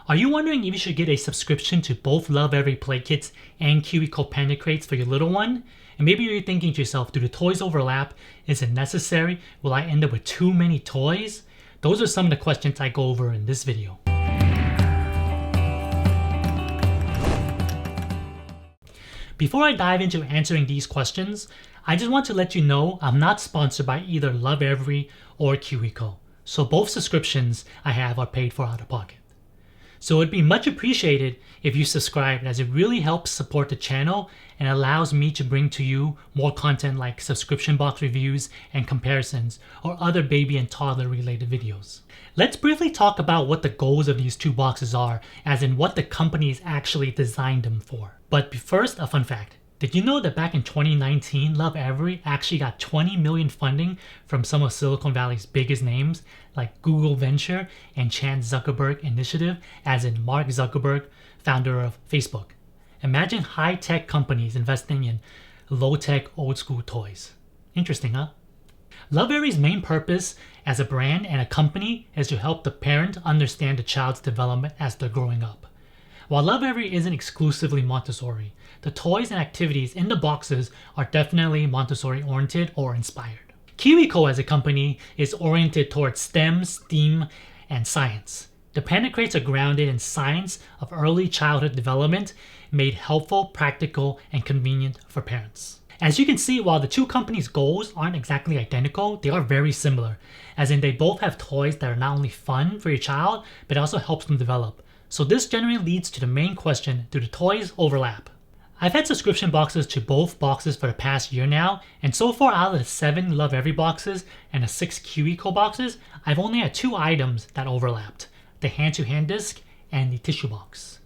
Are you wondering if you should get a subscription to both Lovevery Play Kits and KiwiCo Panda crates for your little one? And maybe you're thinking to yourself, do the toys overlap? Is it necessary? Will I end up with too many toys? Those are some of the questions I go over in this video. Before I dive into answering these questions, I just want to let you know I'm not sponsored by either Lovevery or KiwiCo. So both subscriptions I have are paid for out of pocket. So it'd be much appreciated if you subscribe, as it really helps support the channel and allows me to bring to you more content like subscription box reviews and comparisons or other baby and toddler related videos. Let's briefly talk about what the goals of these two boxes are, as in what the companies actually designed them for. But first, a fun fact. Did you know that back in 2019, Lovevery actually got $20 million funding from some of Silicon Valley's biggest names like Google Venture and Chan Zuckerberg Initiative, as in Mark Zuckerberg, founder of Facebook. Imagine high-tech companies investing in low-tech, old-school toys. Interesting, huh? Lovevery's main purpose as a brand and a company is to help the parent understand the child's development as they're growing up. While Lovevery isn't exclusively Montessori, the toys and activities in the boxes are definitely Montessori oriented or inspired. KiwiCo as a company is oriented towards STEM, STEAM, and science. The Panda crates are grounded in science of early childhood development, made helpful, practical, and convenient for parents. As you can see, while the two companies' goals aren't exactly identical, they are very similar, as in they both have toys that are not only fun for your child, but also helps them develop. So this generally leads to the main question, do the toys overlap? I've had subscription boxes to both boxes for the past year now, and so far out of the 7 Lovevery boxes and the 6 KiwiCo boxes, I've only had 2 items that overlapped, the hand-to-hand disc and the tissue box.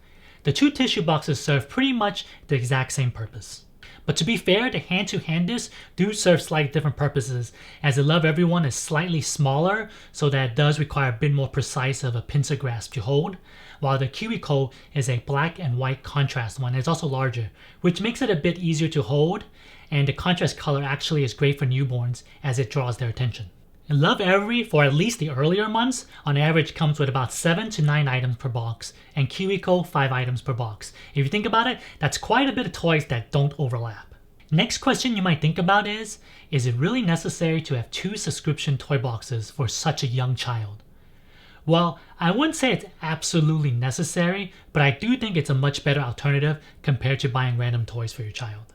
The 2 tissue boxes serve pretty much the exact same purpose. But to be fair, the hand-to-hand discs do serve slightly different purposes, as the Lovevery one is slightly smaller, so that it does require a bit more precise of a pincer grasp to hold, while the KiwiCo is a black and white contrast one. It's also larger, which makes it a bit easier to hold, and the contrast color actually is great for newborns as it draws their attention. And Lovevery, for at least the earlier months, on average comes with about 7 to 9 items per box, and KiwiCo 5 items per box. If you think about it, that's quite a bit of toys that don't overlap. Next question you might think about is it really necessary to have 2 subscription toy boxes for such a young child? Well, I wouldn't say it's absolutely necessary, but I do think it's a much better alternative compared to buying random toys for your child.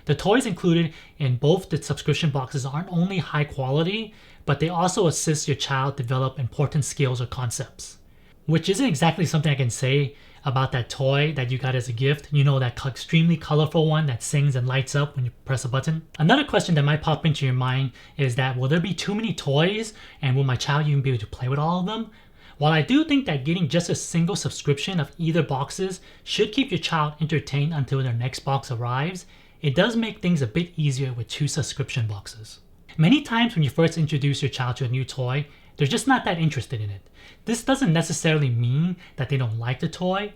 The toys included in both the subscription boxes aren't only high quality, but they also assist your child develop important skills or concepts. Which isn't exactly something I can say about that toy that you got as a gift. You know, that extremely colorful one that sings and lights up when you press a button. Another question that might pop into your mind is that, will there be too many toys, and will my child even be able to play with all of them? While I do think that getting just a single subscription of either boxes should keep your child entertained until their next box arrives, it does make things a bit easier with 2 subscription boxes. Many times when you first introduce your child to a new toy, they're just not that interested in it. This doesn't necessarily mean that they don't like the toy,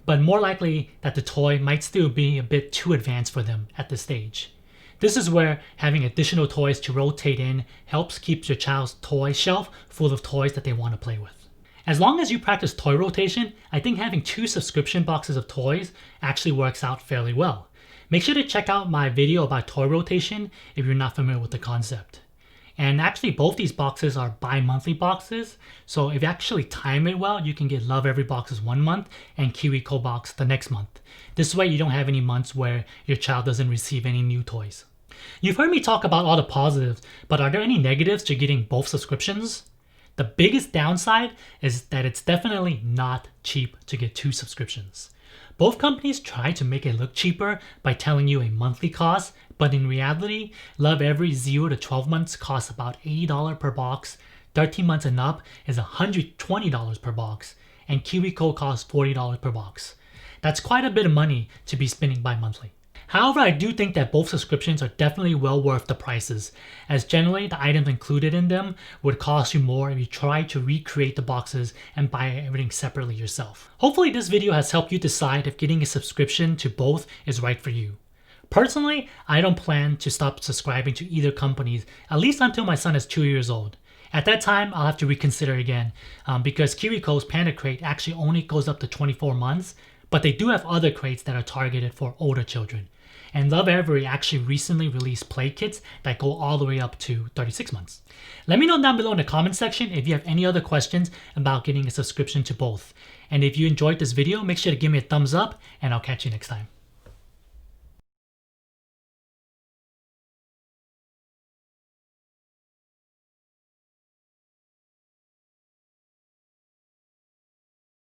but more likely that the toy might still be a bit too advanced for them at this stage. This is where having additional toys to rotate in helps keep your child's toy shelf full of toys that they want to play with. As long as you practice toy rotation, I think having 2 subscription boxes of toys actually works out fairly well. Make sure to check out my video about toy rotation if you're not familiar with the concept. And actually both these boxes are bi-monthly boxes, so if you actually time it well, you can get Lovevery boxes 1 month and KiwiCo box the next month. This way you don't have any months where your child doesn't receive any new toys. You've heard me talk about all the positives, but are there any negatives to getting both subscriptions? The biggest downside is that it's definitely not cheap to get 2 subscriptions. Both companies try to make it look cheaper by telling you a monthly cost, but in reality, Lovevery 0 to 12 months costs about $80 per box, 13 months and up is $120 per box, and KiwiCo costs $40 per box. That's quite a bit of money to be spending bi-monthly. However, I do think that both subscriptions are definitely well worth the prices, as generally the items included in them would cost you more if you try to recreate the boxes and buy everything separately yourself. Hopefully this video has helped you decide if getting a subscription to both is right for you. Personally, I don't plan to stop subscribing to either companies, at least until my son is 2 years old. At that time, I'll have to reconsider again because KiwiCo's Panda crate actually only goes up to 24 months, but they do have other crates that are targeted for older children. And Lovevery actually recently released play kits that go all the way up to 36 months. Let me know down below in the comment section if you have any other questions about getting a subscription to both. And if you enjoyed this video, make sure to give me a thumbs up, and I'll catch you next time.